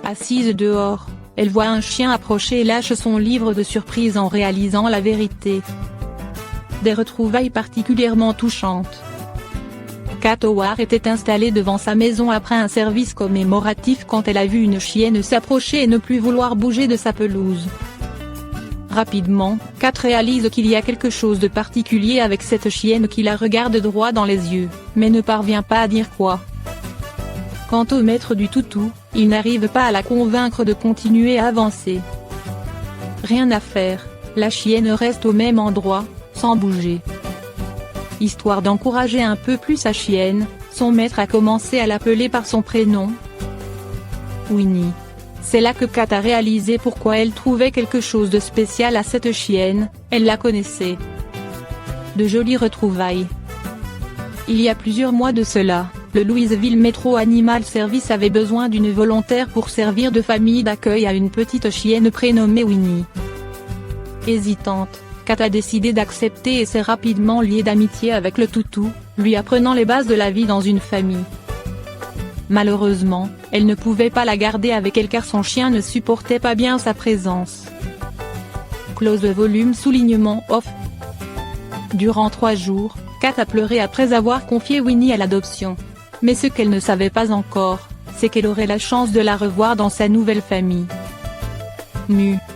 Assise dehors, elle voit un chien approcher et lâche son livre de surprise en réalisant la vérité. Des retrouvailles particulièrement touchantes. Kat Howard était installée devant sa maison après un service commémoratif quand elle a vu une chienne s'approcher et ne plus vouloir bouger de sa pelouse. Rapidement, Kat réalise qu'il y a quelque chose de particulier avec cette chienne qui la regarde droit dans les yeux, mais ne parvient pas à dire quoi. Quant au maître du toutou, il n'arrive pas à la convaincre de continuer à avancer. Rien à faire, la chienne reste au même endroit, sans bouger. Histoire d'encourager un peu plus sa chienne, son maître a commencé à l'appeler par son prénom. Winnie. C'est là que Kat a réalisé pourquoi elle trouvait quelque chose de spécial à cette chienne, elle la connaissait. De jolies retrouvailles. Il y a plusieurs mois de cela, le Louisville Metro Animal Service avait besoin d'une volontaire pour servir de famille d'accueil à une petite chienne prénommée Winnie. Hésitante, Kat a décidé d'accepter et s'est rapidement liée d'amitié avec le toutou, lui apprenant les bases de la vie dans une famille. Malheureusement, elle ne pouvait pas la garder avec elle car son chien ne supportait pas bien sa présence. Close le volume soulignement off. Durant 3 jours, Kat a pleuré après avoir confié Winnie à l'adoption. Mais ce qu'elle ne savait pas encore, c'est qu'elle aurait la chance de la revoir dans sa nouvelle famille.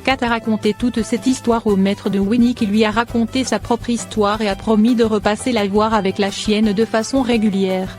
Kat a raconté toute cette histoire au maître de Winnie qui lui a raconté sa propre histoire et a promis de repasser la voir avec la chienne de façon régulière.